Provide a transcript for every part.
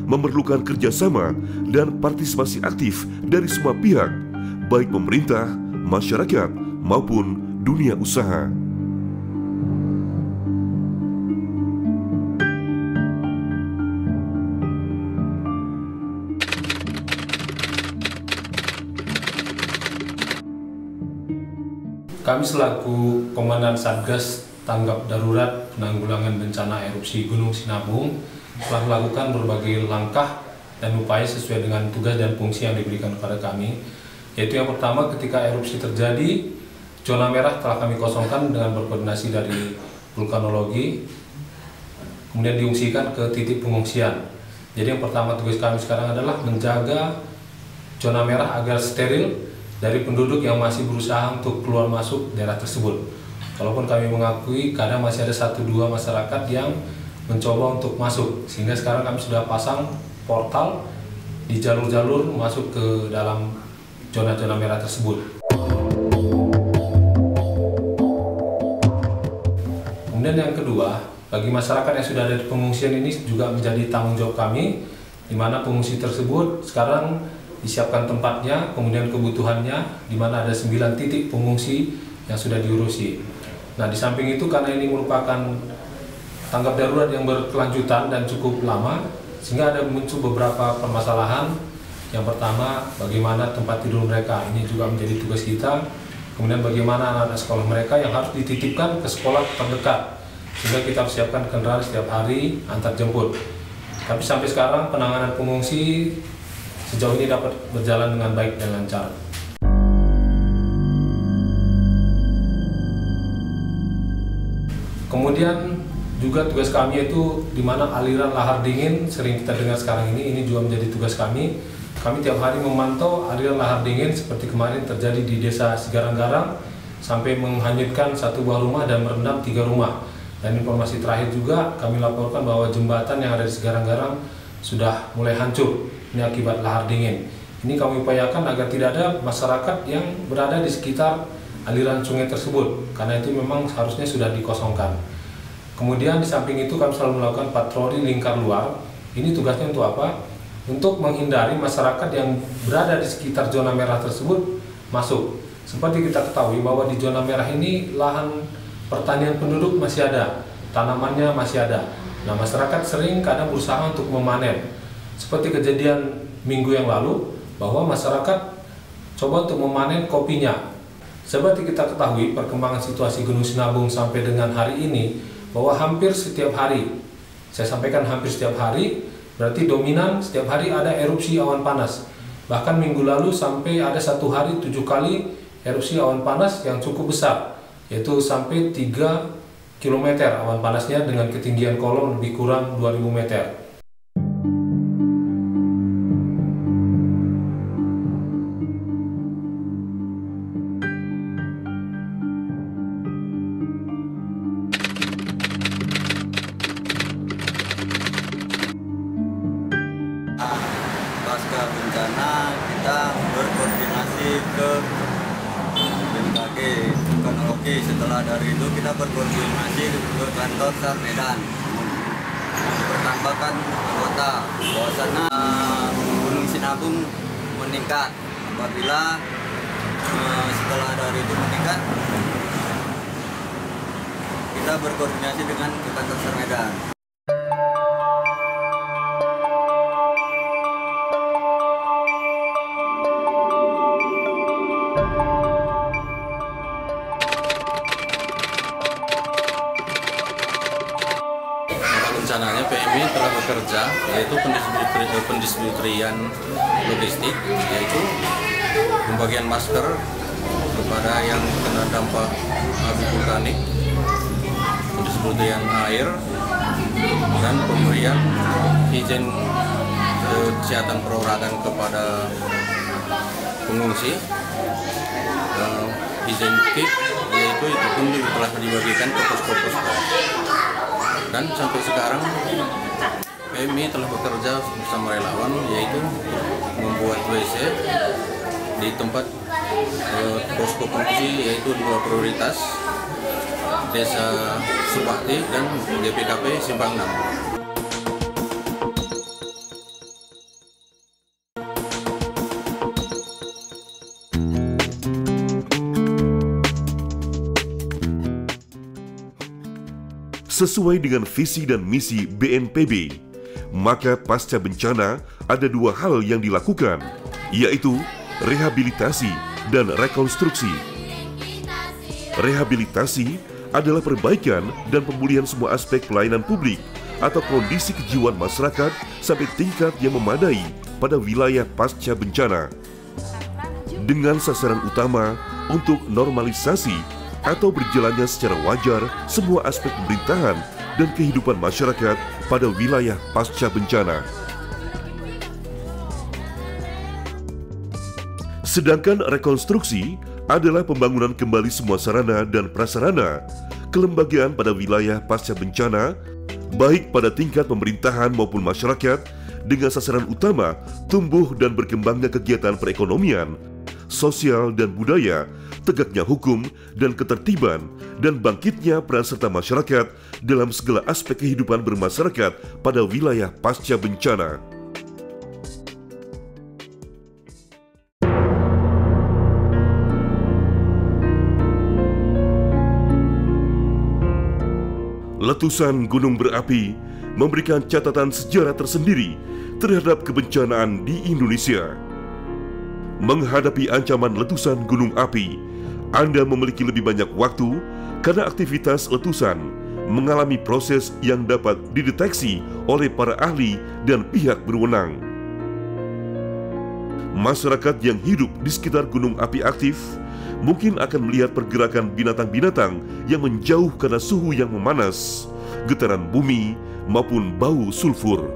memerlukan kerjasama dan partisipasi aktif dari semua pihak, baik pemerintah, masyarakat, maupun dunia usaha. Kami selaku Komandan Satgas Tanggap Darurat Penanggulangan Bencana Erupsi Gunung Sinabung telah melakukan berbagai langkah dan upaya sesuai dengan tugas dan fungsi yang diberikan kepada kami. Yaitu yang pertama, ketika erupsi terjadi, zona merah telah kami kosongkan dengan berkoordinasi dari vulkanologi, kemudian diungsikan ke titik pengungsian. Jadi yang pertama tugas kami sekarang adalah menjaga zona merah agar steril dari penduduk yang masih berusaha untuk keluar masuk daerah tersebut. Walaupun kami mengakui kadang masih ada 1-2 masyarakat yang mencoba untuk masuk, sehingga sekarang kami sudah pasang portal di jalur-jalur masuk ke dalam zona-zona merah tersebut. Kemudian yang kedua, bagi masyarakat yang sudah ada di pengungsian ini juga menjadi tanggung jawab kami, di mana pengungsi tersebut sekarang disiapkan tempatnya, kemudian kebutuhannya, di mana ada 9 titik pengungsi yang sudah diurusi. Nah, di samping itu karena ini merupakan tanggap darurat yang berkelanjutan dan cukup lama, sehingga ada muncul beberapa permasalahan. Yang pertama, bagaimana tempat tidur mereka, ini juga menjadi tugas kita. Kemudian bagaimana anak-anak sekolah mereka yang harus dititipkan ke sekolah terdekat, sehingga kita siapkan kendaraan setiap hari antar jemput. Tapi sampai sekarang penanganan pengungsi sejauh ini dapat berjalan dengan baik dan lancar. Kemudian juga tugas kami itu di mana aliran lahar dingin sering kita dengar sekarang ini juga menjadi tugas kami. Kami tiap hari memantau aliran lahar dingin seperti kemarin terjadi di desa Sigarang-Garang sampai menghanyutkan 1 buah rumah dan merendam 3 rumah. Dan informasi terakhir juga kami laporkan bahwa jembatan yang ada di Sigarang-Garang sudah mulai hancur. Ini akibat lahar dingin. Ini kami upayakan agar tidak ada masyarakat yang berada di sekitar aliran sungai tersebut, karena itu memang seharusnya sudah dikosongkan. Kemudian di samping itu kami selalu melakukan patroli lingkar luar. Ini tugasnya untuk apa? Untuk menghindari masyarakat yang berada di sekitar zona merah tersebut masuk. Seperti kita ketahui bahwa di zona merah ini lahan pertanian penduduk masih ada, tanamannya masih ada. Nah, masyarakat sering kadang berusaha untuk memanen. Seperti kejadian minggu yang lalu, bahwa masyarakat coba untuk memanen kopinya. Seperti kita ketahui perkembangan situasi Gunung Sinabung sampai dengan hari ini, bahwa hampir setiap hari, saya sampaikan hampir setiap hari, berarti dominan setiap hari ada erupsi awan panas. Bahkan minggu lalu sampai ada 1 hari 7 kali erupsi awan panas yang cukup besar, yaitu sampai 3 km awan panasnya dengan ketinggian kolom lebih kurang 2000 meter. Pasca bencana kita berkoordinasi ke BMKG vulkanologi. Setelah dari itu kita berkoordinasi ke kantor SAR Medan. Bertambahkan anggota bahwasannya Gunung Sinabung meningkat. Apabila setelah dari itu meningkat, kita berkoordinasi dengan kantor SAR Medan. Rencananya PMI telah bekerja, yaitu pendistribusian logistik, yaitu pembagian masker kepada yang kena dampak abu vulkanik, pendistribusian air, dan pemberian izin kesehatan perorangan kepada pengungsi, izin kit, yaitu itu pun telah dibagikan ke posko-posko. Dan sampai sekarang PMI telah bekerja bersama relawan, yaitu membuat WC di tempat posko pengungsi, yaitu 2 prioritas, Desa Subakti dan GPKP Simpang 6. Sesuai dengan visi dan misi BNPB, maka pasca bencana ada dua hal yang dilakukan, yaitu rehabilitasi dan rekonstruksi. Rehabilitasi adalah perbaikan dan pemulihan semua aspek pelayanan publik atau kondisi kejiwaan masyarakat sampai tingkat yang memadai pada wilayah pasca bencana, dengan sasaran utama untuk normalisasi atau berjalannya secara wajar semua aspek pemerintahan dan kehidupan masyarakat pada wilayah pasca bencana. Sedangkan rekonstruksi adalah pembangunan kembali semua sarana dan prasarana kelembagaan pada wilayah pasca bencana, baik pada tingkat pemerintahan maupun masyarakat, dengan sasaran utama tumbuh dan berkembangnya kegiatan perekonomian, sosial dan budaya, tegaknya hukum dan ketertiban, dan bangkitnya peran serta masyarakat dalam segala aspek kehidupan bermasyarakat pada wilayah pasca bencana. Letusan gunung berapi memberikan catatan sejarah tersendiri terhadap kebencanaan di Indonesia. Menghadapi ancaman letusan gunung api, Anda memiliki lebih banyak waktu karena aktivitas letusan mengalami proses yang dapat dideteksi oleh para ahli dan pihak berwenang. Masyarakat yang hidup di sekitar gunung api aktif mungkin akan melihat pergerakan binatang-binatang yang menjauh karena suhu yang memanas, getaran bumi, maupun bau sulfur.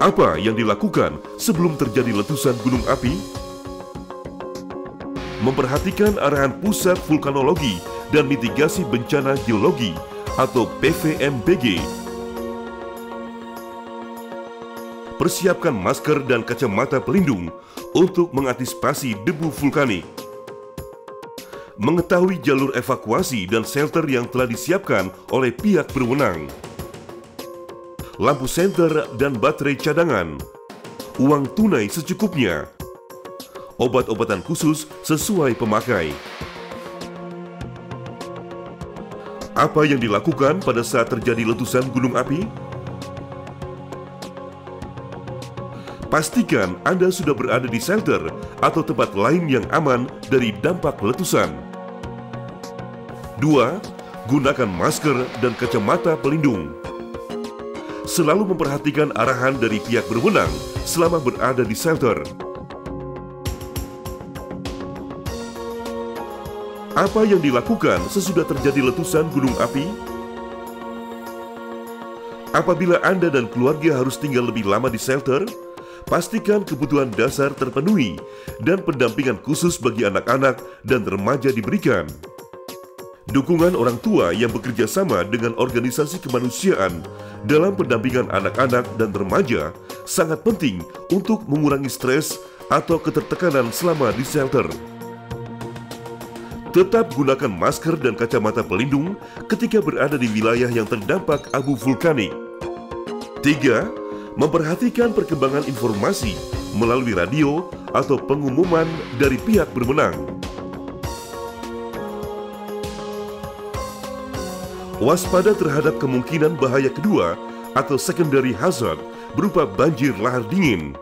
Apa yang dilakukan sebelum terjadi letusan gunung api? Memperhatikan arahan Pusat Vulkanologi dan Mitigasi Bencana Geologi atau PVMBG. Persiapkan masker dan kacamata pelindung untuk mengantisipasi debu vulkanik. Mengetahui jalur evakuasi dan shelter yang telah disiapkan oleh pihak berwenang. Lampu senter dan baterai cadangan, uang tunai secukupnya, obat-obatan khusus sesuai pemakai. Apa yang dilakukan pada saat terjadi letusan gunung api? Pastikan Anda sudah berada di shelter atau tempat lain yang aman dari dampak letusan. 2. Gunakan masker dan kacamata pelindung. Selalu memperhatikan arahan dari pihak berwenang selama berada di shelter. Apa yang dilakukan sesudah terjadi letusan gunung api? Apabila Anda dan keluarga harus tinggal lebih lama di shelter, pastikan kebutuhan dasar terpenuhi dan pendampingan khusus bagi anak-anak dan remaja diberikan. Dukungan orang tua yang bekerja sama dengan organisasi kemanusiaan dalam pendampingan anak-anak dan remaja sangat penting untuk mengurangi stres atau ketertekanan selama di shelter. Tetap gunakan masker dan kacamata pelindung ketika berada di wilayah yang terdampak abu vulkanik. 3. Memperhatikan perkembangan informasi melalui radio atau pengumuman dari pihak berwenang. Waspada terhadap kemungkinan bahaya kedua atau secondary hazard berupa banjir lahar dingin.